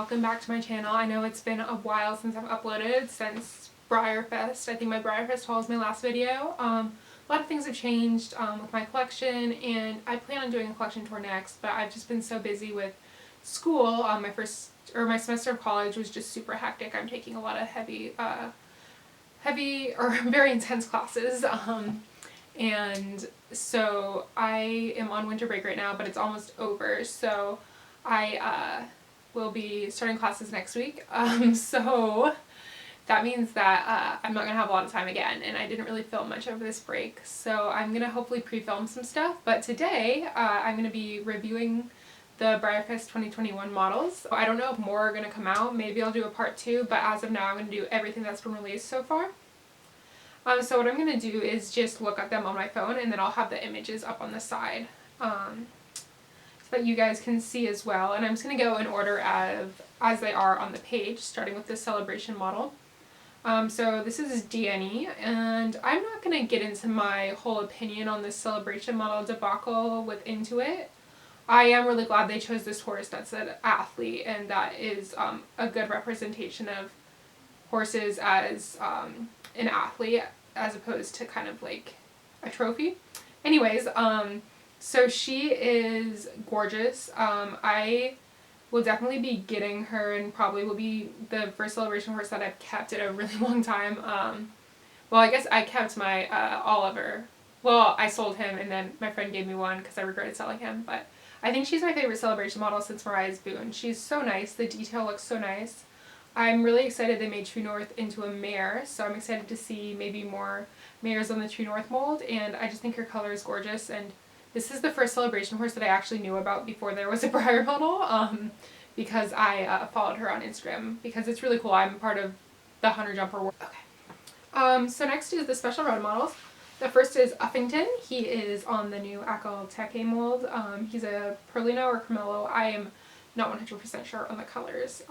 welcome back to my channel. I know it's been a while since I've uploaded, since Breyerfest. I think my Breyerfest haul was my last video. A lot of things have changed with my collection, and I plan on doing a collection tour next, but I've just been so busy with school. My semester of college was just super hectic. I'm taking a lot of heavy or very intense classes. And so I am on winter break right now, but it's almost over, so I will be starting classes next week. So that means that I'm not going to have a lot of time again, and I didn't really film much over this break, so I'm going to hopefully pre-film some stuff. But today I'm going to be reviewing the Breyerfest 2021 models. I don't know if more are going to come out. Maybe I'll do a part 2, but as of now I'm going to do everything that's been released so far. So what I'm going to do is just look at them on my phone, and then I'll have the images up on the side so that you guys can see as well. And I'm just going to go in order as they are on the page, starting with the Celebration model. So this is DNE, and I'm not going to get into my whole opinion on this Celebration model debacle with Into It. I am really glad they chose this horse that's an athlete, and that is a good representation of horses as an athlete as opposed to kind of like a trophy. Anyways, so she is gorgeous. I will definitely be getting her, and probably will be the first Celebration horse that I've kept in a really long time. Well, I guess I kept my Oliver. Well, I sold him, and then my friend gave me one because I regretted selling him, but I think she's my favorite Celebration model since Mariah's Boone. She's so nice. The detail looks so nice. I'm really excited they made True North into a mare, so I'm excited to see maybe more mares on the True North mold, and I just think her color is gorgeous. And this is the first Celebration horse that I actually knew about before there was a Breyer model, because I followed her on Instagram, because it's really cool. I'm part of the Hunter Jumper world. Okay. So next is the special run models. The first is Uffington. He is on the new Untitled mold. He's a Perlino or Cremello. I am not 100% sure on the colors.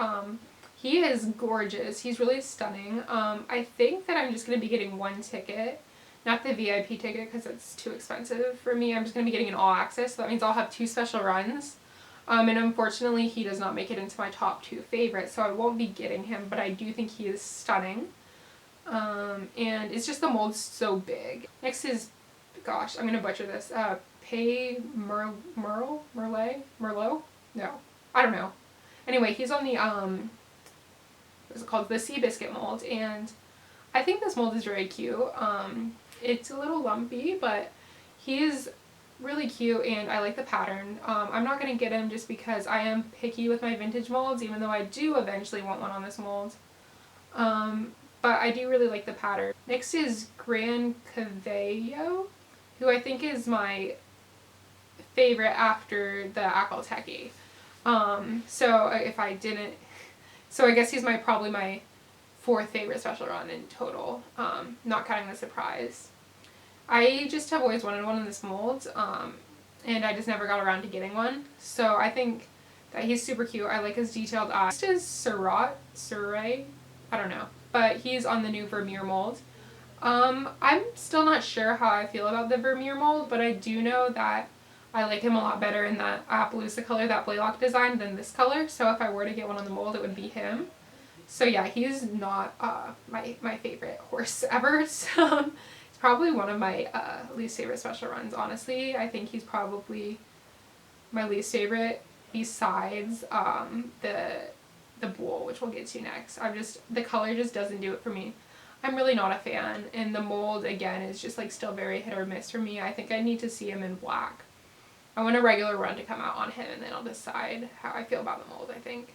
He is gorgeous. He's really stunning. I think that I'm just going to be getting one ticket. Not the VIP ticket because it's too expensive for me. I'm just going to be getting an all access, so that means I'll have 2 special runs. And unfortunately he does not make it into my top 2 favorites, so I won't be getting him, but I do think he is stunning. And it's just the mold's so big. Next is, gosh, I'm going to butcher this, Merlot? No, I don't know. Anyway, he's on the, what's it called? The Seabiscuit mold, and I think this mold is very cute. It's a little lumpy, but he's really cute, and I like the pattern. I'm not going to get him just because I am picky with my vintage molds, even though I do eventually want one on this mold. But I do really like the pattern. Next is Gran Cavello, who I think is my favorite after the Akalteki. So I guess he's probably my 4th favorite special run in total, not counting the surprise. I just have always wanted one in this mold, and I just never got around to getting one. So I think that he's super cute. I like his detailed eyes. Next is Suray, I don't know, but he's on the new Vermeer mold. I'm still not sure how I feel about the Vermeer mold, but I do know that I like him a lot better in that Appaloosa color that Pollock designed than this color, so if I were to get one on the mold, it would be him. So yeah, he's not my favorite horse ever, so it's probably one of my least favorite special runs, honestly. I think he's probably my least favorite besides the Bull, which we'll get to next. The color just doesn't do it for me. I'm really not a fan, and the mold, again, is just like still very hit or miss for me. I think I need to see him in black. I want a regular run to come out on him, and then I'll decide how I feel about the mold, I think.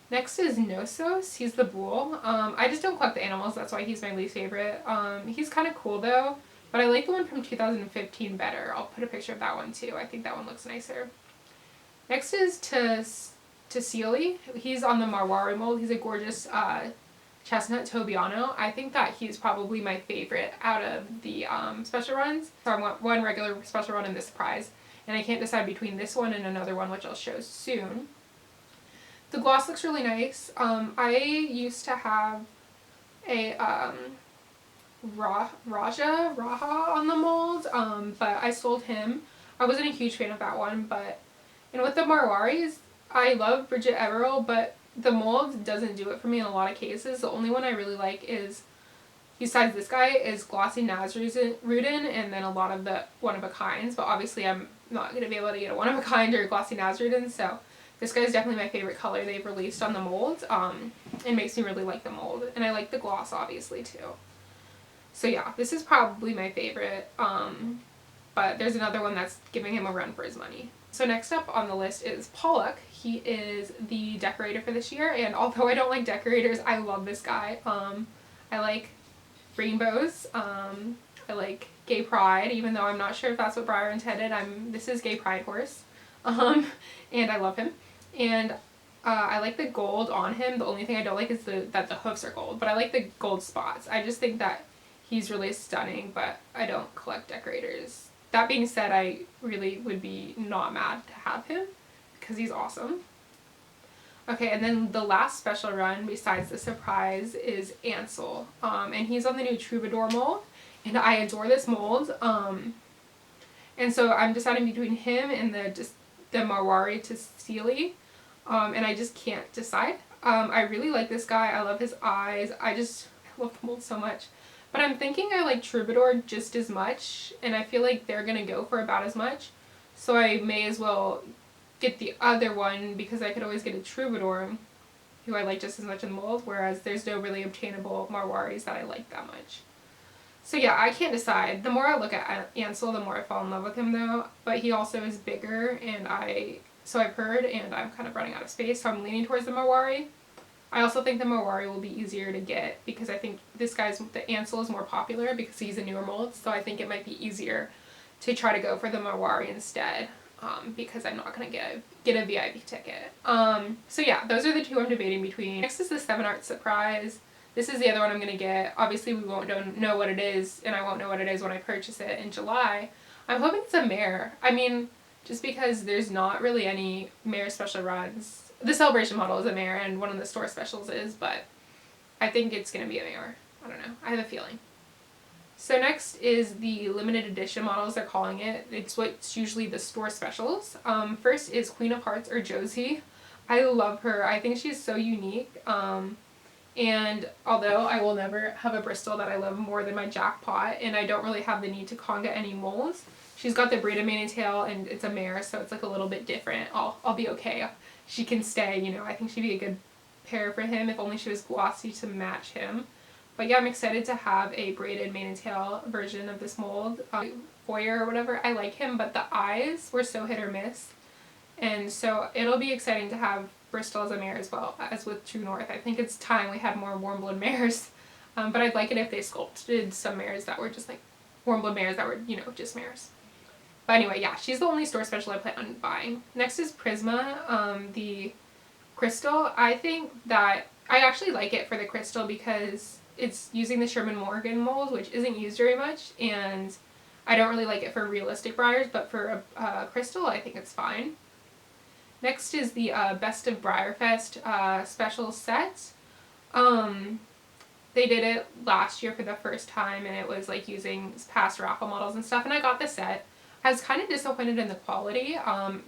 Next is Nosos. He's the Bull. I just don't collect the animals, that's why he's my least favorite. He's kind of cool though, but I like the one from 2015 better. I'll put a picture of that one too. I think that one looks nicer. Next is Tassili. He's on the Marwari mold. He's a gorgeous chestnut Tobiano. I think that he's probably my favorite out of the special runs. So I want one regular special run and this surprise. And I can't decide between this one and another one, which I'll show soon. The gloss looks really nice. I used to have a Raja on the mold, but I sold him. I wasn't a huge fan of that one, and with the Marwaris, I love Bridget Everell, but the mold doesn't do it for me in a lot of cases. The only one I really like is, besides this guy, is Glossy Nazrudin, and then a lot of the one-of-a-kinds, but obviously I'm not going to be able to get a one-of-a-kind or Glossy Nazrudin, so this guy is definitely my favorite color they've released on the mold. It makes me really like the mold, and I like the gloss obviously too. So yeah, this is probably my favorite, but there's another one that's giving him a run for his money. So next up on the list is Pollock. He is the decorator for this year, and although I don't like decorators, I love this guy. I like rainbows. I like gay pride, even though I'm not sure if that's what Breyer intended. This is gay pride horse. And I love him. And I like the gold on him. The only thing I don't like is that the hoofs are gold, but I like the gold spots. I just think that he's really stunning, but I don't collect decorators. That being said, I really would be not mad to have him because he's awesome. Okay, and then the last special run besides the surprise is Ansel. And he's on the new Troubadour mold, and I adore this mold. And so I'm deciding between him and the Marwari to Sealy, and I just can't decide. I really like this guy. I love his eyes. I love the mold so much. But I'm thinking I like Troubadour just as much, and I feel like they're gonna go for about as much. So I may as well get the other one because I could always get a Troubadour who I like just as much in the mold, whereas there's no really obtainable Marwaris that I like that much. So yeah, I can't decide. The more I look at Ansel, the more I fall in love with him though, but he also is bigger, and so I've heard, and I'm kind of running out of space, so I'm leaning towards the Marwari. I also think the Marwari will be easier to get because I think the Ansel is more popular because he's a newer mold, so I think it might be easier to try to go for the Marwari instead, because I'm not going to get a VIP ticket. So yeah, those are the two I'm debating between. Next is the 7 Art Surprise. This is the other one I'm going to get. Obviously we won't know what it is, and I won't know what it is when I purchase it in July. I'm hoping it's a mare. I mean, just because there's not really any mare special runs. The Celebration model is a mare, and one of the store specials is, but I think it's going to be a mare. I don't know. I have a feeling. So next is the limited edition models, they're calling it. It's what's usually the store specials. First is Queen of Hearts, or Josie. I love her. I think she's so unique. And although I will never have a Bristol that I love more than my Jackpot, and I don't really have the need to conga any molds, she's got the braided mane and tail, and it's a mare, so it's like a little bit different. I'll be okay. She can stay, you know. I think she'd be a good pair for him if only she was glossy to match him. But yeah, I'm excited to have a braided mane and tail version of this mold. Foyer or whatever, I like him, but the eyes were so hit or miss. And so it'll be exciting to have Bristol as a mare as well as with True North. I think it's time we had more warm blood mares. But I'd like it if they sculpted some mares that were just like warm blood mares that were, you know, just mares. But anyway, yeah, she's the only store special I plan on buying. Next is Prisma, the crystal. I think that I actually like it for the crystal because it's using the Sherman Morgan mold, which isn't used very much, and I don't really like it for realistic Breyers, but for a crystal, I think it's fine. Next is the Best of Breyerfest special set. They did it last year for the first time, and it was like using past Raffle models and stuff, and I got the set. I was kind of disappointed in the quality, and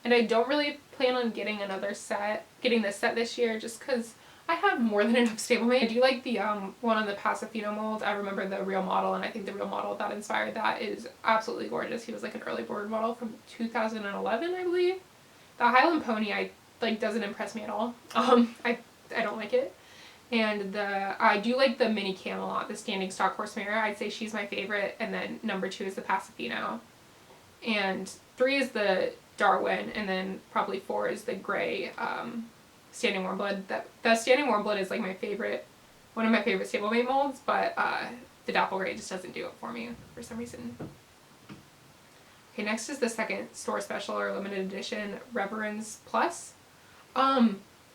I don't really plan on getting this set this year just because I have more than enough stablemate. I do like the one on the Pasofino mold. I remember the real model, and I think the real model that inspired that is absolutely gorgeous. He was like an early board model from 2011, I believe. The Highland Pony doesn't impress me at all. I don't like it. And I do like the mini Camelot, the standing stock horse mare. I'd say she's my favorite, and then number 2 is the Pasofino. And 3 is the Darwin, and then probably 4 is the gray Standing Warm Blood. The Standing Warm Blood is like one of my favorite stablemate molds, but the Dapple Gray just doesn't do it for me for some reason. Okay, next is the second store special or limited edition, Reverence Plus.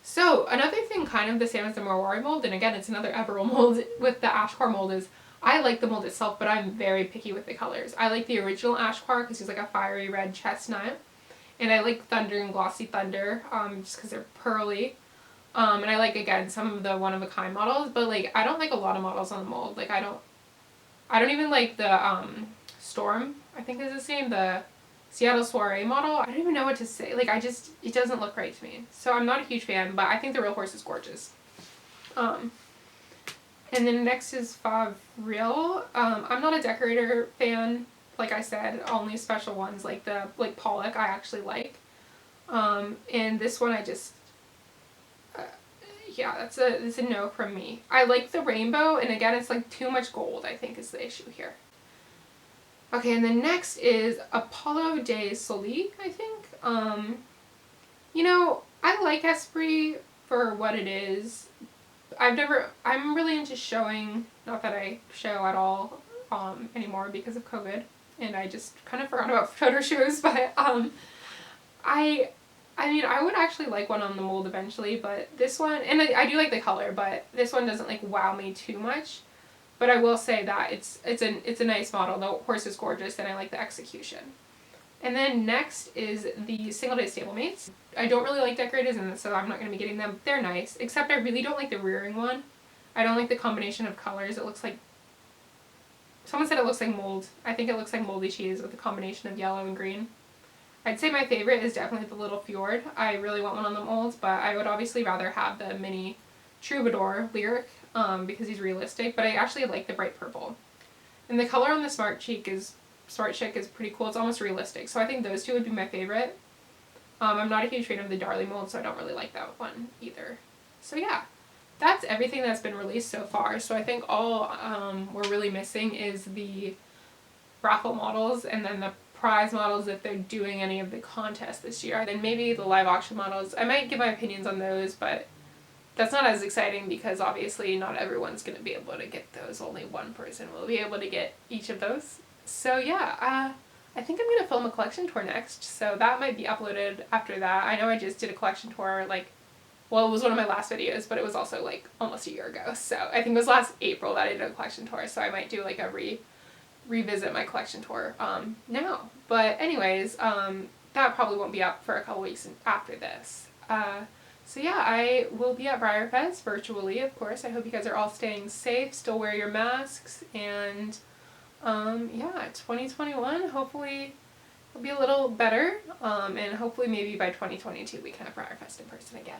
So another thing kind of the same as the Marwari mold, and again it's another Eberl mold with the Ashquar mold, is I like the mold itself, but I'm very picky with the colors. I like the original Ashquar because he's like a fiery red chestnut, and I like Thunder and Glossy Thunder just because they're pearly. And I like, again, some of the one-of-a-kind models, but like I don't like a lot of models on the mold. Like I don't even like the Storm, I think is his name, the Seattle Soiree model. I don't even know what to say. Like, it doesn't look right to me. So I'm not a huge fan, but I think the real horse is gorgeous. And then next is Favril. I'm not a decorator fan. Like I said, only special ones like Pollock I actually like. And this one I just, yeah, it's a no from me. I like the rainbow, and again, it's like too much gold, I think, is the issue here. Okay, and then next is Apollo de Soleil, I think. You know, I like Esprit for what it is. I'm really into showing, not that I show at all anymore because of COVID, and I just kind of forgot about photo shows, but I mean, I would actually like one on the mold eventually, but this one, and I do like the color, but this one doesn't like wow me too much. But I will say that it's a nice model. The horse is gorgeous, and I like the execution. And then next is the Single Day Stablemates. I don't really like decorators, and so I'm not going to be getting them. They're nice, except I really don't like the rearing one. I don't like the combination of colors. It looks like, someone said it looks like mold. I think it looks like moldy cheese with a combination of yellow and green. I'd say my favorite is definitely the Little Fjord. I really want one on the molds, but I would obviously rather have the mini Troubadour Lyric because he's realistic, but I actually like the bright purple. And the color on the Smart Chic is pretty cool. It's almost realistic, so I think those two would be my favorite. I'm not a huge fan of the Darley mold, so I don't really like that one either. So yeah, that's everything that's been released so far. So I think all we're really missing is the Raffle models, and then the prize models if they're doing any of the contests this year. Then maybe the live auction models. I might give my opinions on those, but that's not as exciting because obviously not everyone's going to be able to get those. Only one person will be able to get each of those. So yeah, I think I'm going to film a collection tour next, so that might be uploaded after that. I know I just did a collection tour, like, well, it was one of my last videos, but it was also like almost a year ago. So I think it was last April that I did a collection tour, so I might do like a revisit my collection tour now. But anyways, that probably won't be up for a couple weeks after this. So yeah, I will be at Breyerfest virtually, of course. I hope you guys are all staying safe, still wear your masks, and yeah, 2021, hopefully it'll be a little better, and hopefully maybe by 2022 we can have Breyerfest in person again.